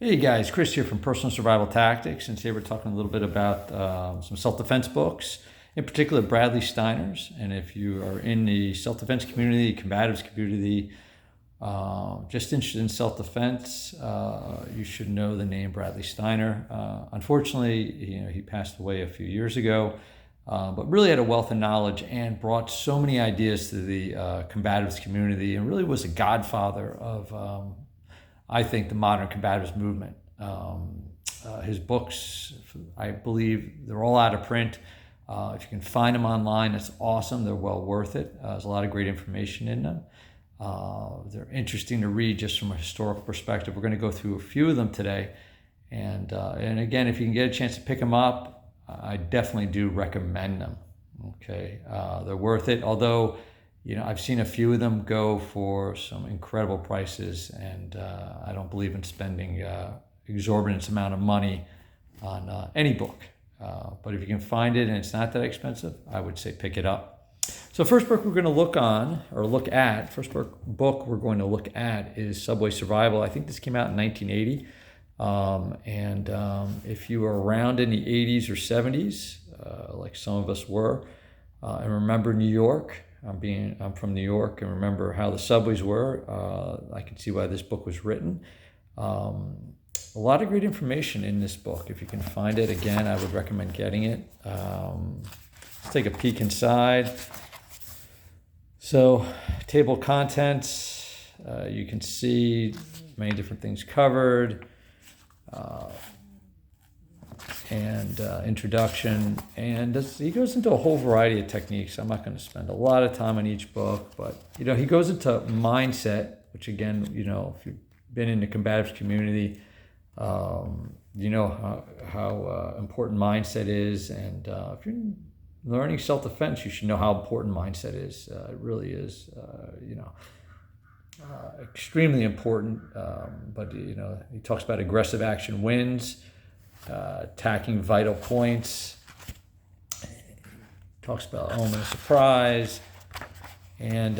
Hey guys, Chris here from Personal Survival Tactics, and today we're talking a little bit about some self-defense books, in particular Bradley Steiner's. And if you are in the self-defense community, combatives community, just interested in self-defense, you should know the name Bradley Steiner. Unfortunately, he passed away a few years ago, but really had a wealth of knowledge and brought so many ideas to the combatives community, and really was a godfather of I think the modern combatives movement. His books, I believe, they're all out of print. If you can find them online, it's awesome. They're well worth it. There's a lot of great information in them. They're interesting to read just from a historical perspective. We're going to go through a few of them today. And again, if you can get a chance to pick them up, I definitely do recommend them. Okay, they're worth it. Although, I've seen a few of them go for some incredible prices, and I don't believe in spending exorbitant amount of money on any book. But if you can find it and it's not that expensive, I would say pick it up. So first book we're going to look at is Subway Survival. I think this came out in 1980. If you were around in the 80s or 70s, like some of us were, and remember New York, I'm from New York and remember how the subways were. I can see why this book was written. A lot of great information in this book. If you can find it, again, I would recommend getting it. Let's take a peek inside. So, table of contents. You can see many different things covered. Introduction, and he goes into a whole variety of techniques. I'm not going to spend a lot of time on each book, but he goes into mindset, which again, if you've been in the combatives community, you know how important mindset is, and if you're learning self-defense, you should know how important mindset is. It really is, extremely important. But he talks about aggressive action wins. Attacking vital points. Talks about element of surprise, and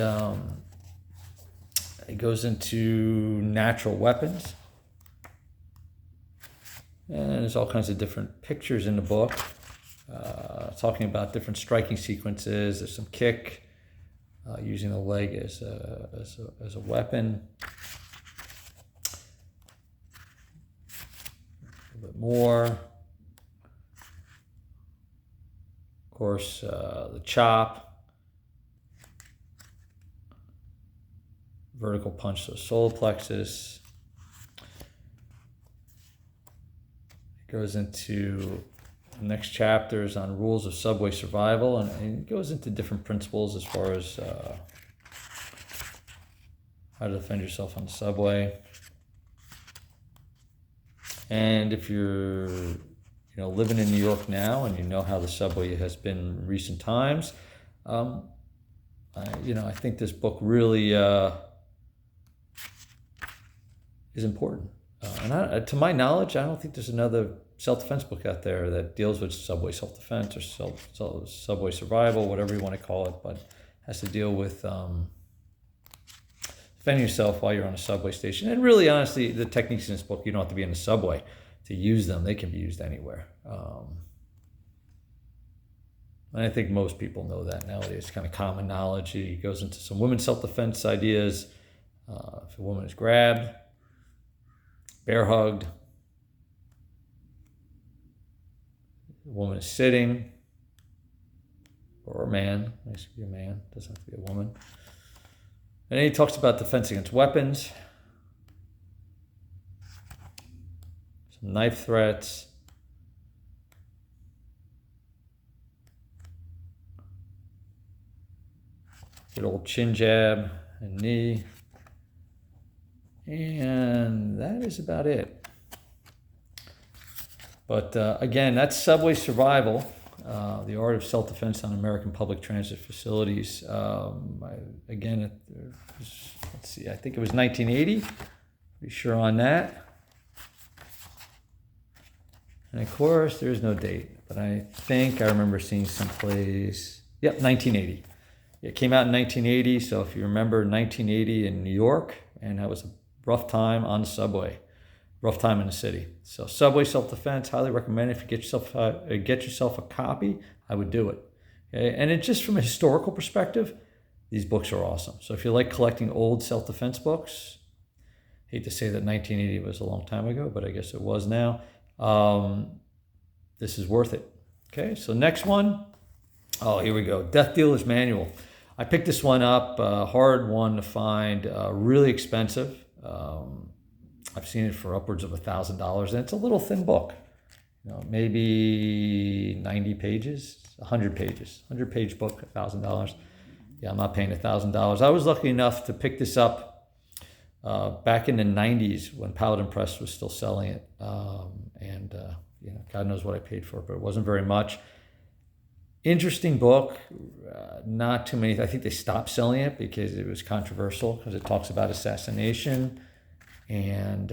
it goes into natural weapons, and there's all kinds of different pictures in the book, talking about different striking sequences. There's some kick, using the leg as a weapon. Bit more. Of course, the chop, vertical punch to the solar plexus. It goes into the next chapters on rules of subway survival, and it goes into different principles as far as how to defend yourself on the subway. And if you're, living in New York now, and you know how the subway has been in recent times, I think this book really is important. To my knowledge, I don't think there's another self-defense book out there that deals with subway self-defense or subway survival, whatever you want to call it, but has to deal with defending yourself while you're on a subway station. And really, honestly, the techniques in this book, you don't have to be in the subway to use them. They can be used anywhere. And I think most people know that nowadays. It's kind of common knowledge. He goes into some women's self-defense ideas. If a woman is grabbed, bear hugged, a woman is sitting, or a man, nice to be a man, doesn't have to be a woman. And then he talks about defense against weapons, some knife threats, good old chin jab and knee, and that is about it. But again, that's Subway Survival. The Art of Self-Defense on American Public Transit Facilities. Let's see, I think it was 1980. Be sure on that. And of course, there's no date, but I think I remember seeing someplace. Yep, 1980. It came out in 1980, so if you remember 1980 in New York, and that was a rough time on the subway. rough time in the city. So Subway Self-Defense, highly recommend it. If you get yourself a copy, I would do it. Okay? And it just from a historical perspective, these books are awesome. So if you like collecting old self-defense books, hate to say that 1980 was a long time ago, but I guess it was now. This is worth it. Okay, so next one. Oh, here we go. Death Dealer's Manual. I picked this one up, hard one to find, really expensive. I've seen it for upwards of $1,000, and it's a little thin book. Maybe 90 pages, 100 pages, 100-page book, $1,000. Yeah, I'm not paying $1,000. I was lucky enough to pick this up back in the 90s when Paladin Press was still selling it. God knows what I paid for it, but it wasn't very much. Interesting book, not too many. I think they stopped selling it because it was controversial, because it talks about assassination and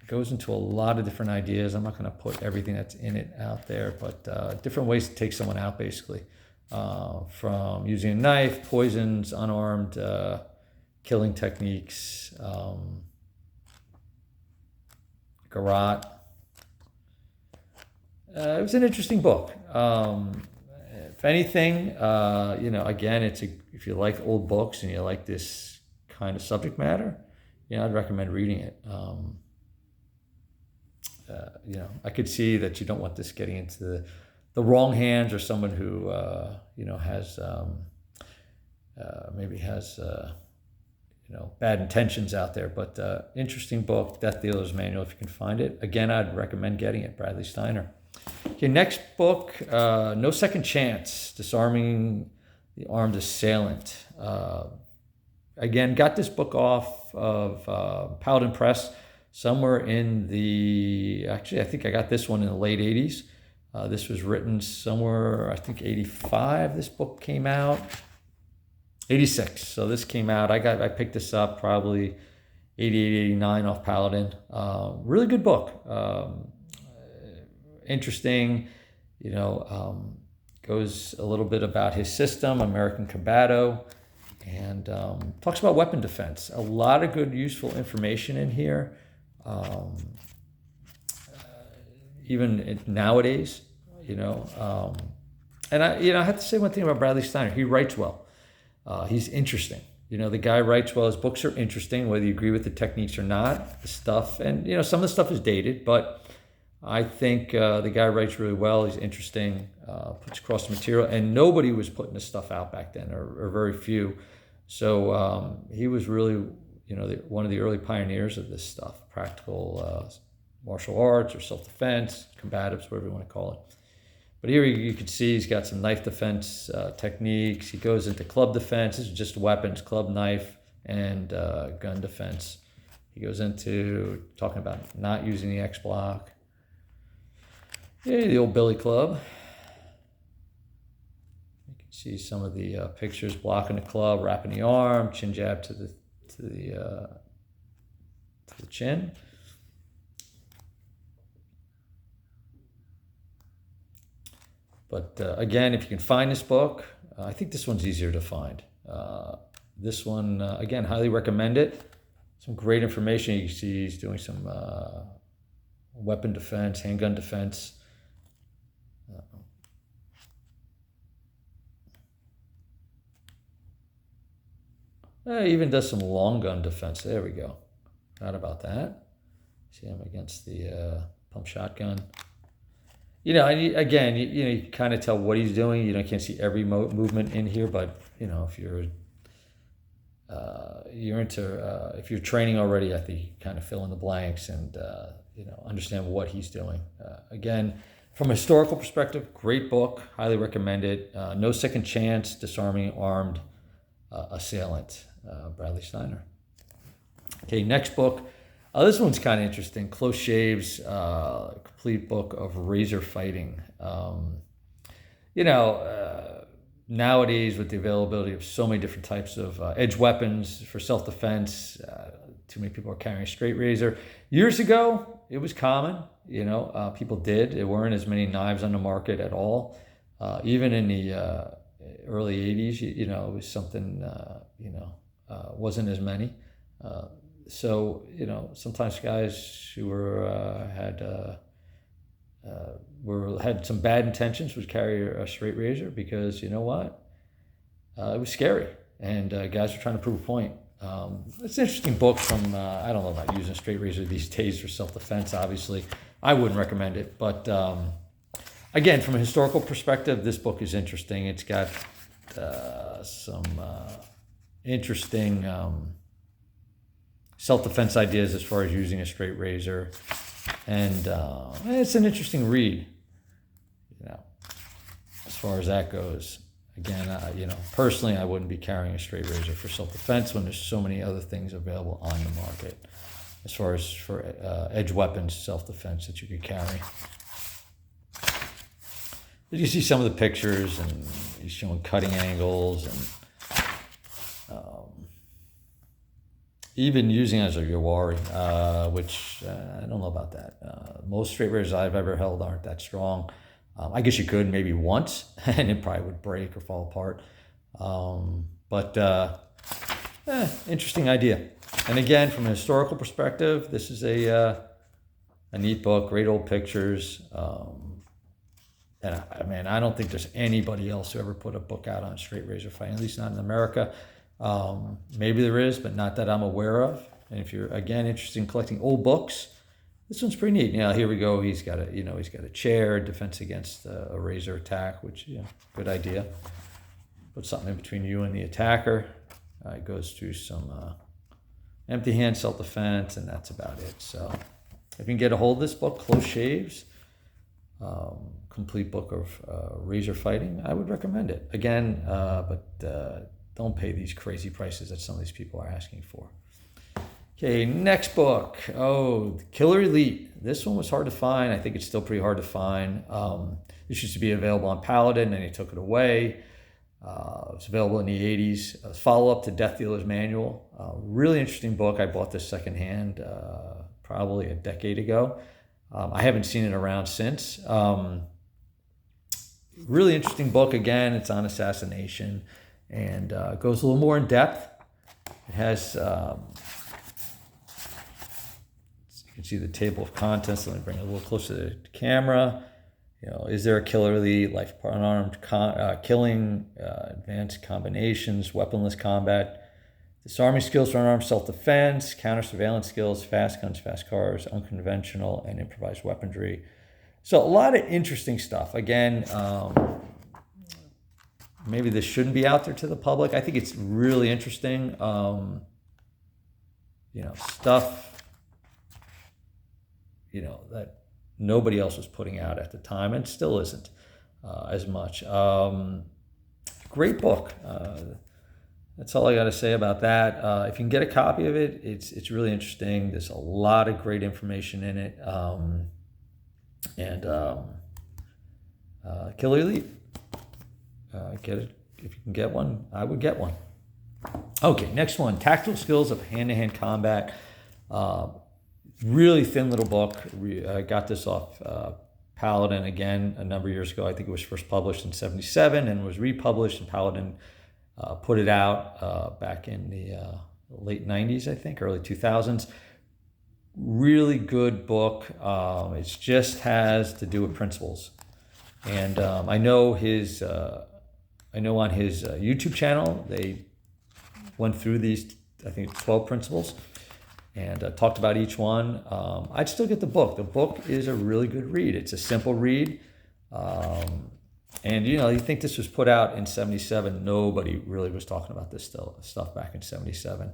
goes into a lot of different ideas. I'm not going to put everything that's in it out there, but different ways to take someone out, basically. From using a knife, poisons, unarmed killing techniques, garrote. It was an interesting book. If anything, again, if you like old books and you like this kind of subject matter, I'd recommend reading it. I could see that you don't want this getting into the wrong hands, or someone who has maybe has bad intentions out there. But interesting book, Death Dealer's Manual, if you can find it. Again, I'd recommend getting it. Bradley Steiner. Okay, next book, No Second Chance: Disarming the Armed Assailant. Again, got this book off of Paladin Press somewhere in I think I got this one in the late 80s. This was written somewhere, I think 85, this book came out. 86, so this came out. I picked this up probably 88, 89 off Paladin. Really good book. Interesting, goes a little bit about his system, American Combative, and talks about weapon defense. A lot of good, useful information in here. Even nowadays, and I have to say one thing about Bradley Steiner. He writes well. He's interesting. The guy writes well. His books are interesting, whether you agree with the techniques or not. The stuff, and some of the stuff is dated, but I think the guy writes really well. He's interesting, puts across the material, and nobody was putting this stuff out back then, or very few. So he was really, one of the early pioneers of this stuff, practical martial arts or self-defense, combatives, whatever you want to call it. But here you can see he's got some knife defense techniques. He goes into club defense. This is just weapons, club, knife, and gun defense. He goes into talking about not using the X-block. Yeah, the old billy club. You can see some of the pictures: blocking the club, wrapping the arm, chin jab to the chin. But again, if you can find this book, I think this one's easier to find. This one, again, highly recommend it. Some great information. You can see he's doing some weapon defense, handgun defense. He even does some long gun defense. There we go. Forgot about that. See him against the pump shotgun. Again, you kind of tell what he's doing. You can't see every movement in here, but if you're into if you're training already, I think you kind of fill in the blanks and understand what he's doing. Again, from a historical perspective, great book, highly recommend it. No Second Chance: Disarming Armed Assailant, Bradley Steiner. Okay, next book. This one's kind of interesting. Close Shaves, complete book of razor fighting. Nowadays, with the availability of so many different types of edge weapons for self-defense, too many people are carrying a straight razor. Years ago, it was common. People did. There weren't as many knives on the market at all. Even in the early 80s, it was something, wasn't as many. So, sometimes guys who had some bad intentions would carry a straight razor because you know what? It was scary, and guys were trying to prove a point. It's an interesting book from, I don't know about using a straight razor these days for self-defense, obviously. I wouldn't recommend it, but again, from a historical perspective, this book is interesting. It's got some interesting self-defense ideas as far as using a straight razor, and it's an interesting read, as far as that goes. Again, personally, I wouldn't be carrying a straight razor for self-defense when there's so many other things available on the market as far as for edge weapons, self-defense that you could carry. You see some of the pictures, and he's showing cutting angles, and even using it as a yawari, which I don't know about that. Most straight razors I've ever held aren't that strong. I guess you could maybe once, and it probably would break or fall apart. Interesting idea. And again, from a historical perspective, this is a neat book, great old pictures. And I don't think there's anybody else who ever put a book out on straight razor fighting, at least not in America. Maybe there is, but not that I'm aware of. And if you're, again, interested in collecting old books, this one's pretty neat. Here we go. He's got a chair, defense against a razor attack, which, good idea. Put something in between you and the attacker. It goes through some empty hand self-defense, and that's about it. So if you can get a hold of this book, Close Shaves, complete book of razor fighting, I would recommend it. Again, but don't pay these crazy prices that some of these people are asking for. Okay, next book. Killer Elite. This one was hard to find. I think it's still pretty hard to find. This used to be available on Paladin, and they took it away. It was available in the 80s. A follow-up to Death Dealer's Manual. Really interesting book. I bought this secondhand probably a decade ago. I haven't seen it around since. Really interesting book. Again, it's on assassination, and goes a little more in depth. It has... you can see the table of contents. Let me bring it a little closer to the camera. Is there a killer elite, life unarmed killing, advanced combinations, weaponless combat, disarming skills for unarmed self-defense, counter surveillance skills, fast guns, fast cars, unconventional, and improvised weaponry. So a lot of interesting stuff. Again, maybe this shouldn't be out there to the public. I think it's really interesting. Stuff that nobody else was putting out at the time, and still isn't as much. Great book. That's all I got to say about that. If you can get a copy of it, it's really interesting. There's a lot of great information in it. Killer Elite. Get it if you can get one. I would get one. Okay, next one: Tactical Skills of Hand-to-Hand Combat. Really thin little book. I got this off Paladin again a number of years ago. I think it was first published in '77 and was republished, and Paladin put it out back in the late '90s, I think, early 2000s. Really good book. It just has to do with principles, and I know on his YouTube channel they went through these, I think, 12 principles. And talked about each one. I'd still get the book. The book is a really good read. It's a simple read. And you think this was put out in '77. Nobody really was talking about this stuff back in '77.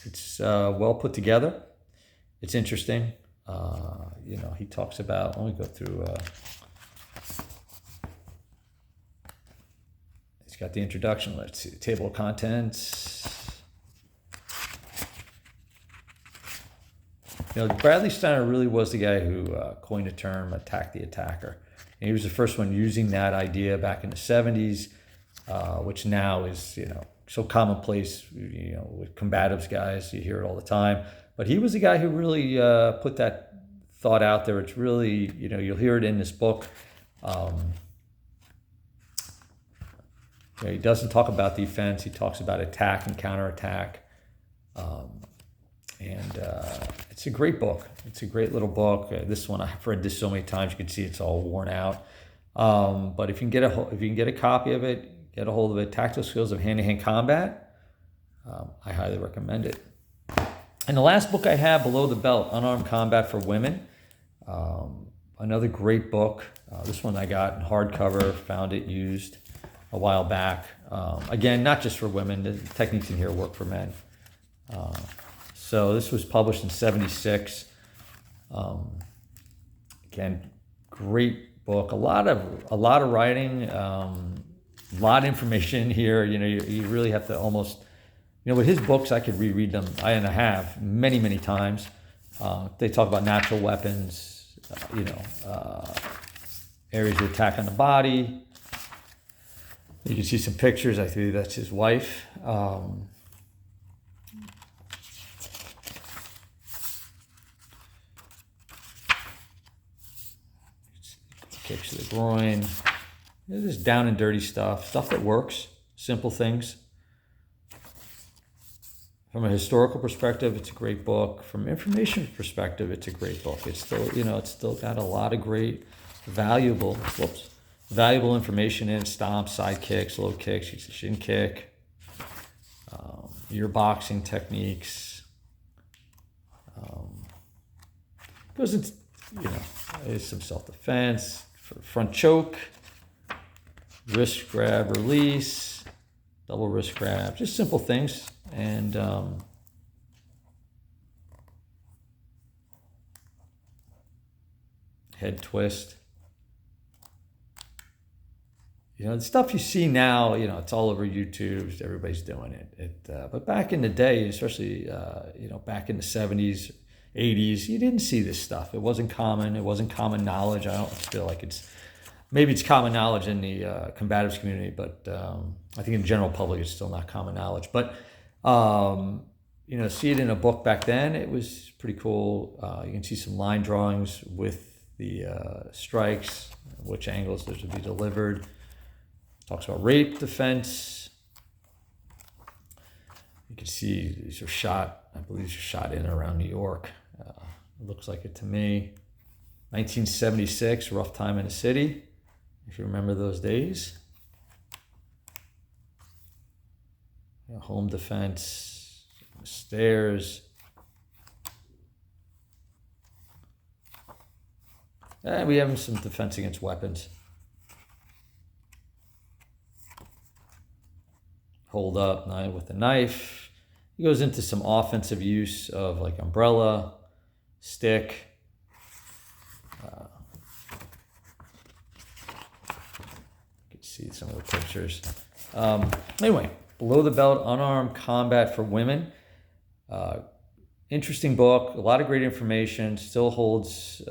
It's well put together. It's interesting. He talks about, let me go through. He's got the introduction. Let's see, table of contents. Bradley Steiner really was the guy who coined the term "attack the attacker." And he was the first one using that idea back in the '70s, which now is so commonplace. With combatives guys, you hear it all the time. But he was the guy who really put that thought out there. It's really you'll hear it in this book. He doesn't talk about defense. He talks about attack and counterattack. It's a great book. It's a great little book. This one, I've read this so many times, you can see it's all worn out. But if you can get a copy of it, get a hold of it. Tactical Skills of Hand-to-Hand Combat. I highly recommend it. And the last book I have, Below the Belt, Unarmed Combat for Women. Another great book. This one I got in hardcover, found it used a while back. Again, not just for women. The techniques in here work for men. So this was published in '76. Again, great book. A lot of writing, a lot of information here. You really have to almost, with his books, I could reread them. I have many times. They talk about natural weapons, areas of attack on the body. You can see some pictures. I think that's his wife. Kicks to the groin. This is down and dirty stuff that works, simple things. From a historical perspective, it's a great book. From an information perspective, it's a great book. It's still, it's still got a lot of great, valuable information in it. Stomps, side kicks, low kicks, shin kick, your boxing techniques. Goes into, there's some self-defense. Front choke, wrist grab release, double wrist grab, just simple things. And head twist. The stuff you see now, it's all over YouTube. Everybody's doing it. But back in the day, especially, back in the 70s, 80s, you didn't see this stuff. It wasn't common. It wasn't common knowledge. I don't feel like maybe it's common knowledge in the combatives community, but I think in the general public it's still not common knowledge. But, see it in a book back then, it was pretty cool. You can see some line drawings with the strikes, which angles those would be delivered. Talks about rape defense. You can see these are shot, I believe these are shot in and around New York. It looks like it to me. 1976, rough time in the city, if you remember those days. Home defense, stairs. And we have some defense against weapons. Hold up with a knife. He goes into some offensive use of like umbrella, stick. You can see some of the pictures. Anyway, Below the Belt, Unarmed Combat for Women. Interesting book, a lot of great information, which still holds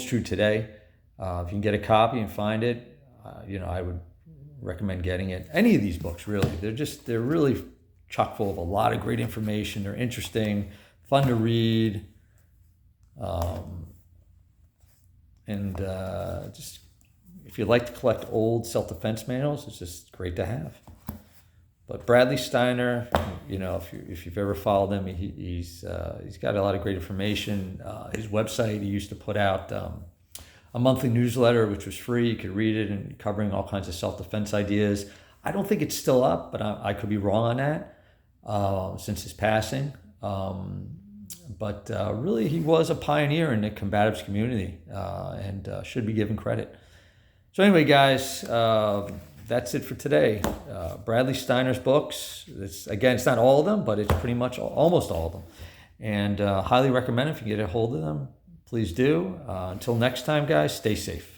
true today. If you can get a copy and find it, I would recommend getting it. Any of these books, really. They're really chock full of a lot of great information. They're interesting, fun to read. Just if you like to collect old self-defense manuals, it's just great to have. But Bradley Steiner, if you've ever followed him, he's got a lot of great information. His website, he used to put out a monthly newsletter, which was free. You could read it and covering all kinds of self-defense ideas. I don't think it's still up, but I could be wrong on that since his passing. But really, he was a pioneer in the combatives community and should be given credit. So anyway, guys, that's it for today. Bradley Steiner's books. It's not all of them, but it's pretty much almost all of them. And highly recommend if you get a hold of them, please do. Until next time, guys, stay safe.